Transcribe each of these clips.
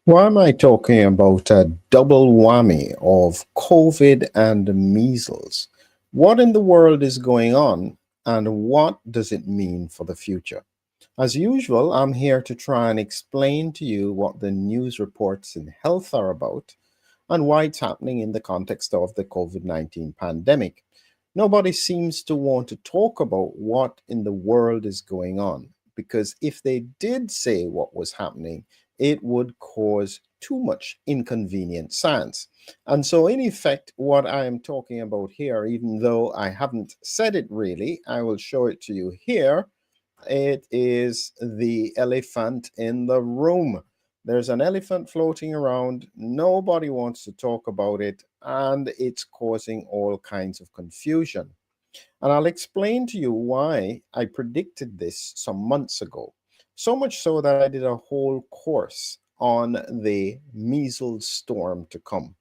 Why am I talking about a double whammy of COVID and measles? What in the world is going on, and what does it mean for the future? As usual, I'm here to try and explain to you what the news reports in health are about and why it's happening in the context of the COVID 19 pandemic. Nobody seems to want to talk about what in the world is going on because if they did say what was happening, it would cause too much inconvenient science. And so, in effect, what I am talking about here, even though I haven't said it really, I will show it to you here. It is the elephant in the room. There's an elephant floating around. Nobody wants to talk about it, and it's causing all kinds of confusion. And I'll explain to you why I predicted this some months ago. So much so that I did a whole course on the measles storm to come.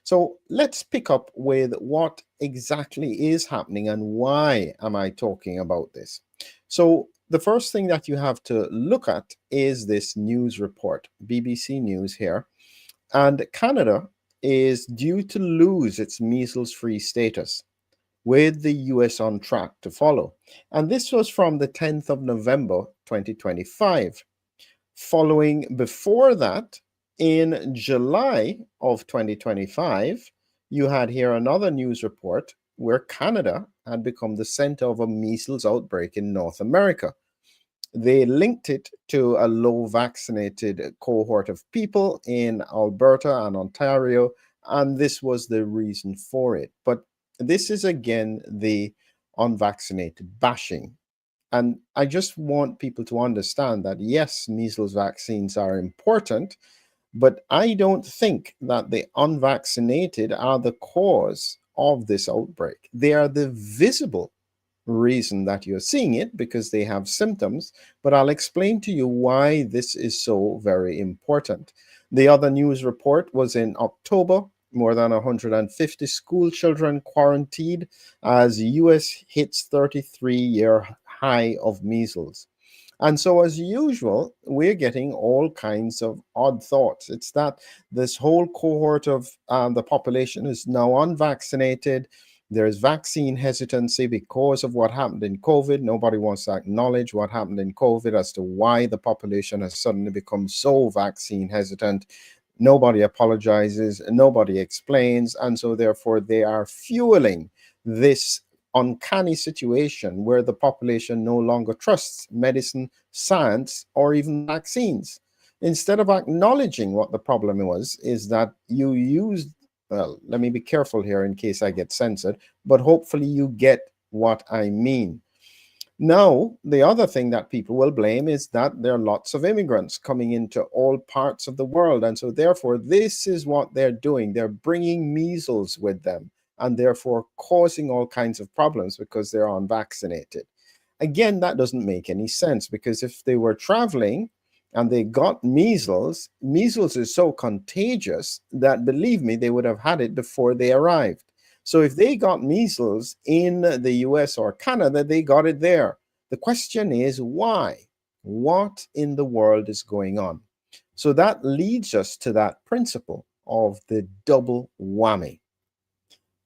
So let's pick up with what exactly is happening and why am I talking about this. So the first thing that you have to look at is this news report, BBC News here, and Canada is due to lose its measles-free status with the US on track to follow. And this was from the 10th of November 2025. Following before that, in July of 2025, you had here another news report where Canada had become the center of a measles outbreak in North America. They linked it to a low vaccinated cohort of people in Alberta and Ontario, and this was the reason for it. But this is again the unvaccinated bashing. And I just want people to understand that yes, measles vaccines are important, but I don't think that the unvaccinated are the cause of this outbreak. They are the visible reason that you're seeing it because they have symptoms, but I'll explain to you why this is so very important. The other news report was in October. More than 150 school children quarantined as US hits 33-year high of measles. And so, as usual, we're getting all kinds of odd thoughts. It's that this whole cohort of the population is now unvaccinated. There's vaccine hesitancy because of what happened in COVID. Nobody wants to acknowledge what happened in COVID as to why the population has suddenly become so vaccine hesitant. Nobody apologizes, nobody explains, and so therefore they are fueling this uncanny situation where the population no longer trusts medicine, science, or even vaccines. Instead of acknowledging what the problem was, is that you used, well, let me be careful here in case I get censored, but hopefully you get what I mean. Now, the other thing that people will blame is that there are lots of immigrants coming into all parts of the world. And so, therefore, this is what they're doing. They're bringing measles with them and therefore causing all kinds of problems because they're unvaccinated. Again, that doesn't make any sense because if they were traveling and they got measles, measles is so contagious that, believe me, they would have had it before they arrived. So if they got measles in the US or Canada, they got it there. The question is why? What in the world is going on? So that leads us to that principle of the double whammy.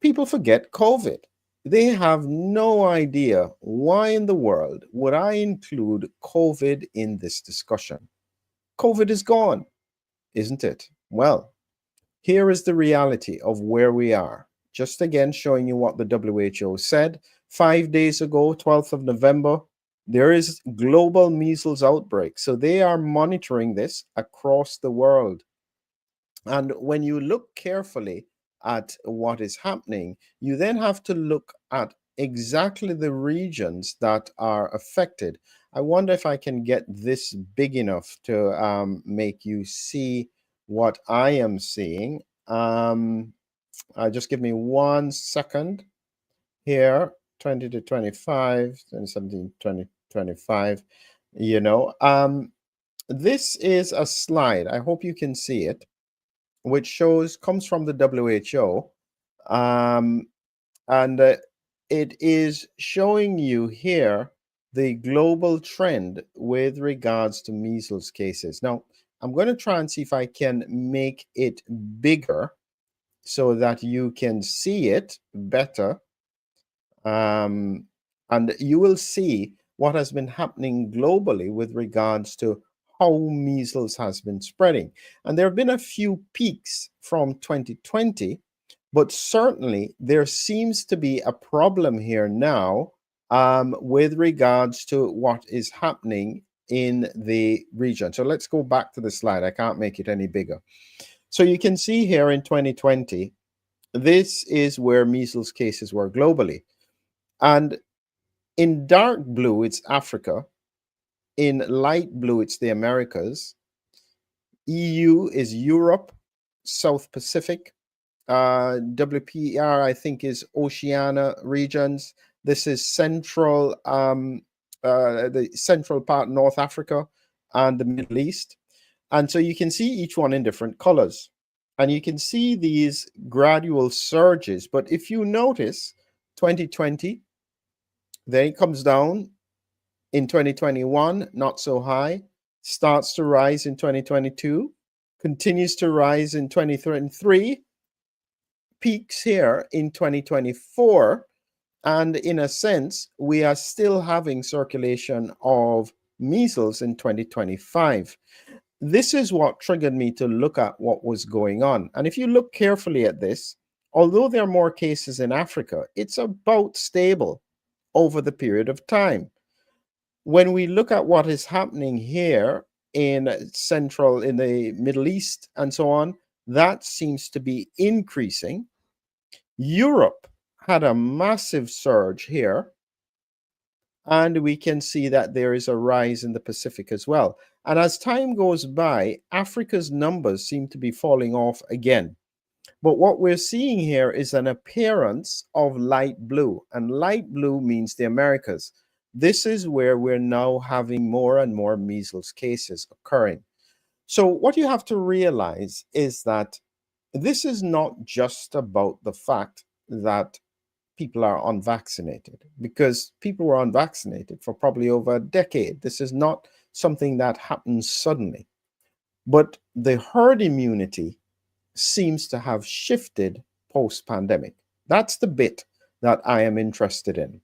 People forget COVID. They have no idea why in the world would I include COVID in this discussion. COVID is gone, isn't it? Well, here is the reality of where we are. Just again showing you what the WHO said 5 days ago, 12th of November, there is global measles outbreak. So they are monitoring this across the world. And when you look carefully at what is happening, you then have to look at exactly the regions that are affected. I wonder if I can get this big enough to make you see what I am seeing. Just give me 1 second here. 20 to 25, 2017, 2025. You know, this is a slide. I hope you can see it, which comes from the WHO, um, and it is showing you here the global trend with regards to measles cases. Now, I'm going to try and see if I can make it bigger so that you can see it better. Um, and you will see what has been happening globally with regards to how measles has been spreading. And there have been a few peaks from 2020, but certainly there seems to be a problem here now with regards to what is happening in the region. So let's go back to the slide. I can't make it any bigger. So you can see here in 2020, this is where measles cases were globally. And in dark blue, it's Africa. In light blue, it's the Americas. EU is Europe, South Pacific. WPR, I think, is Oceania regions. This is the central part, North Africa, and the Middle East. And so you can see each one in different colors. And you can see these gradual surges. But if you notice, 2020, then it comes down in 2021, not so high, starts to rise in 2022, continues to rise in 2023, peaks here in 2024. And in a sense, we are still having circulation of measles in 2025. This is what triggered me to look at what was going on. And if you look carefully at this, although there are more cases in Africa, it's about stable over the period of time. When we look at what is happening here in the Middle East and so on, that seems to be increasing. Europe had a massive surge here, and we can see that there is a rise in the Pacific as well. And as time goes by, Africa's numbers seem to be falling off again. But what we're seeing here is an appearance of light blue, and light blue means the Americas. This is where we're now having more and more measles cases occurring. So what you have to realize is that this is not just about the fact that people are unvaccinated, because people were unvaccinated for probably over a decade. This is not something that happens suddenly. But the herd immunity seems to have shifted post-pandemic. That's the bit that I am interested in.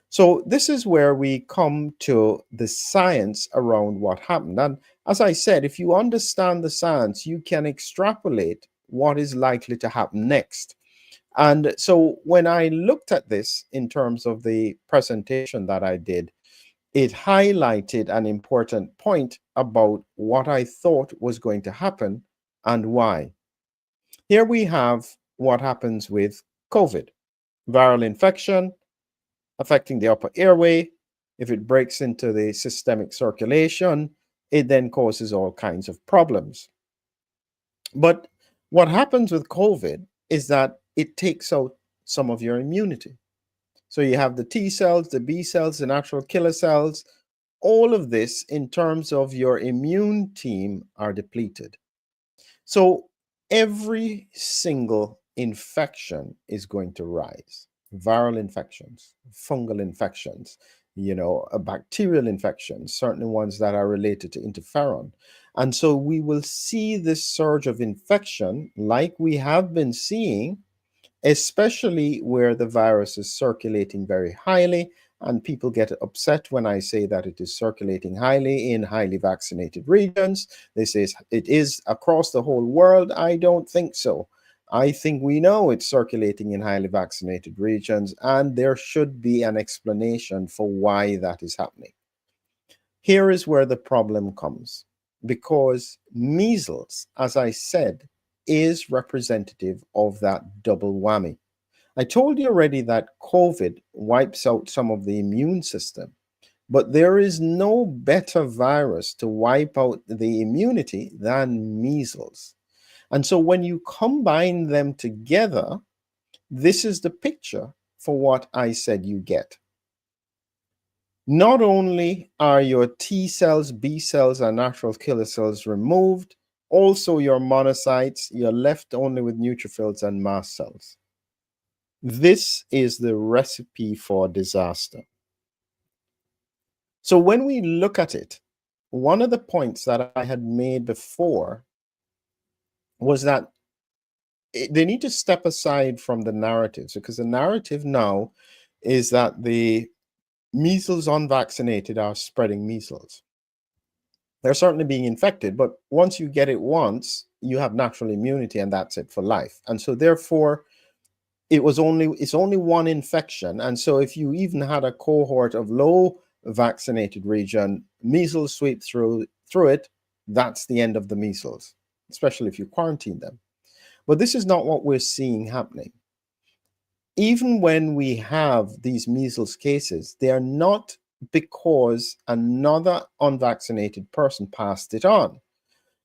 So this is where we come to the science around what happened. And as I said, if you understand the science, you can extrapolate what is likely to happen next. And so when I looked at this in terms of the presentation that I did, it highlighted an important point about what I thought was going to happen and why. Here we have what happens with COVID. Viral infection affecting the upper airway. If it breaks into the systemic circulation, it then causes all kinds of problems. But what happens with COVID is that it takes out some of your immunity. So you have the T cells, the B cells, the natural killer cells. All of this, in terms of your immune team, are depleted. So every single infection is going to rise. Viral infections, fungal infections, bacterial infections, certainly ones that are related to interferon. And so we will see this surge of infection like we have been seeing, especially where the virus is circulating very highly. And people get upset when I say that it is circulating highly in highly vaccinated regions. They say it is across the whole world. I don't think so. I think we know it's circulating in highly vaccinated regions, and there should be an explanation for why that is happening. Here is where the problem comes, because measles, as I said, is representative of that double whammy. I told you already that COVID wipes out some of the immune system, but there is no better virus to wipe out the immunity than measles. And so when you combine them together, this is the picture for what I said you get. Not only are your T cells, B cells, and natural killer cells removed, also your monocytes, you're left only with neutrophils and mast cells. This is the recipe for disaster. So when we look at it, one of the points that I had made before was that they need to step aside from the narratives, because the narrative now is that the measles unvaccinated are spreading measles. They're certainly being infected, but once you get it once, you have natural immunity and that's it for life. And so therefore, it's only one infection. And so if you even had a cohort of low vaccinated region, measles sweep through it, that's the end of the measles, especially if you quarantine them. But this is not what we're seeing happening. Even when we have these measles cases, they are not because another unvaccinated person passed it on.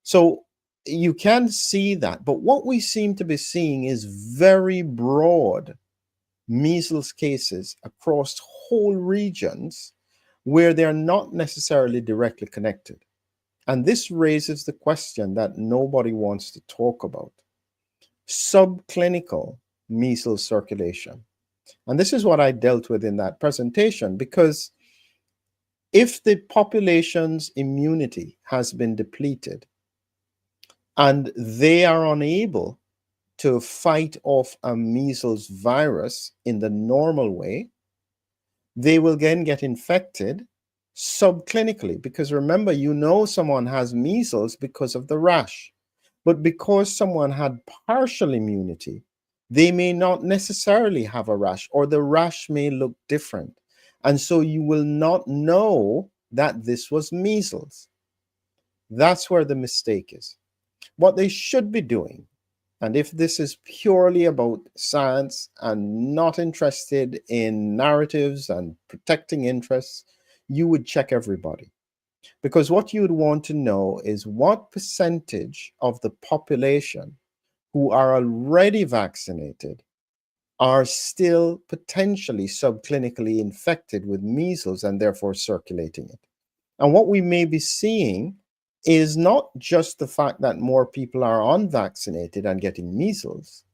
So you can see that. But what we seem to be seeing is very broad measles cases across whole regions where they're not necessarily directly connected. And this raises the question that nobody wants to talk about: subclinical measles circulation. And this is what I dealt with in that presentation, because if the population's immunity has been depleted and they are unable to fight off a measles virus in the normal way, they will then get infected subclinically. Because remember, you know someone has measles because of the rash. But because someone had partial immunity, they may not necessarily have a rash, or the rash may look different. And so you will not know that this was measles. That's where the mistake is. What they should be doing, and if this is purely about science and not interested in narratives and protecting interests, you would check everybody. Because what you would want to know is what percentage of the population who are already vaccinated are still potentially subclinically infected with measles and therefore circulating it. And what we may be seeing is not just the fact that more people are unvaccinated and getting measles,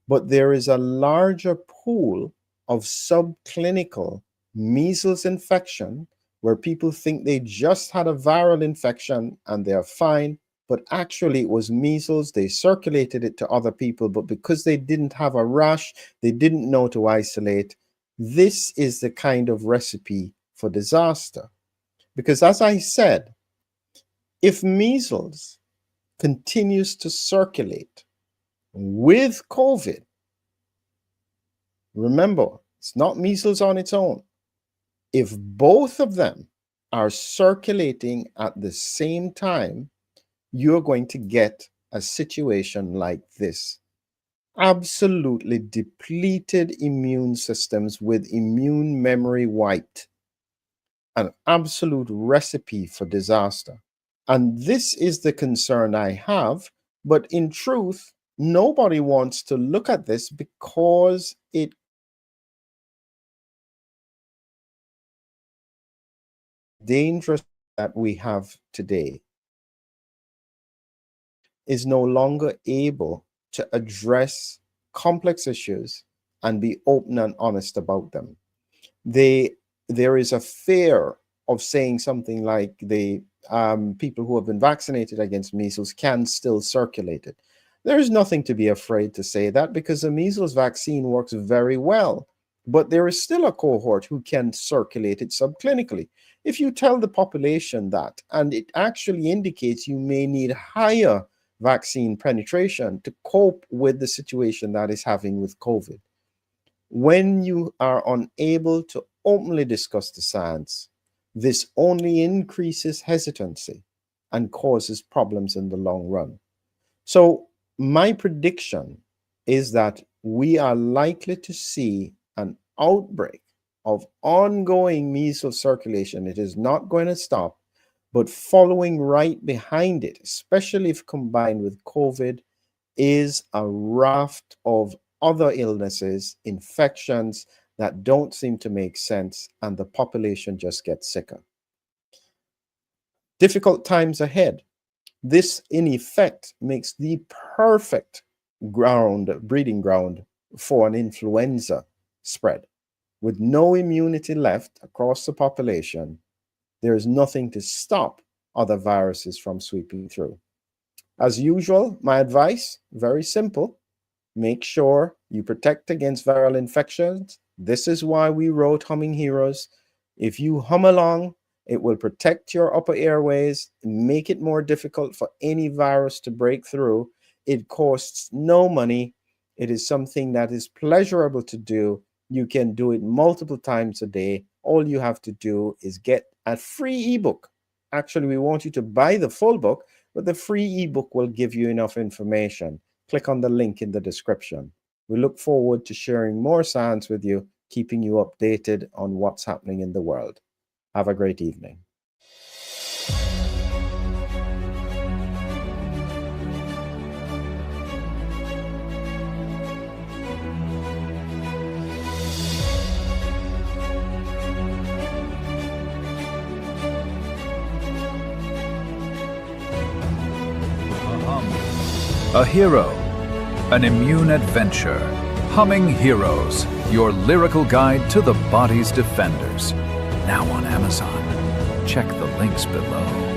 but there is a larger pool of subclinical measles infection where people think they just had a viral infection and they're fine, but actually it was measles. They circulated it to other people, but because they didn't have a rash, they didn't know to isolate. This is the kind of recipe for disaster. Because as I said, if measles continues to circulate with COVID, remember, it's not measles on its own. If both of them are circulating at the same time, you're going to get a situation like this. Absolutely depleted immune systems with immune memory wiped. An absolute recipe for disaster. And this is the concern I have. But in truth, nobody wants to look at this because it dangerous that we have today is no longer able to address complex issues and be open and honest about them. They There is a fear of saying something like the people who have been vaccinated against measles can still circulate it. There is nothing to be afraid to say that, because the measles vaccine works very well, but there is still a cohort who can circulate it subclinically. If you tell the population that, and it actually indicates you may need higher vaccine penetration to cope with the situation that is having with COVID. When you are unable to openly discuss the science, this only increases hesitancy and causes problems in the long run. So, my prediction is that we are likely to see an outbreak of ongoing measles circulation. It is not going to stop, but following right behind it, especially if combined with COVID, is a raft of other illnesses, infections that don't seem to make sense, and the population just gets sicker. Difficult times ahead. This, in effect, makes the perfect breeding ground for an influenza spread. With no immunity left across the population, there is nothing to stop other viruses from sweeping through. As usual, my advice, very simple. Make sure you protect against viral infections. This is why we wrote Humming Heroes. If you hum along, it will protect your upper airways, make it more difficult for any virus to break through. It costs no money. It is something that is pleasurable to do. You can do it multiple times a day. All you have to do is get a free ebook. Actually, we want you to buy the full book, but the free ebook will give you enough information. Click on the link in the description. We look forward to sharing more science with you, keeping you updated on what's happening in the world. Have a great evening. A hero, an immune adventure. Humming Heroes, your lyrical guide to the body's defenders. Now on Amazon. Check the links below.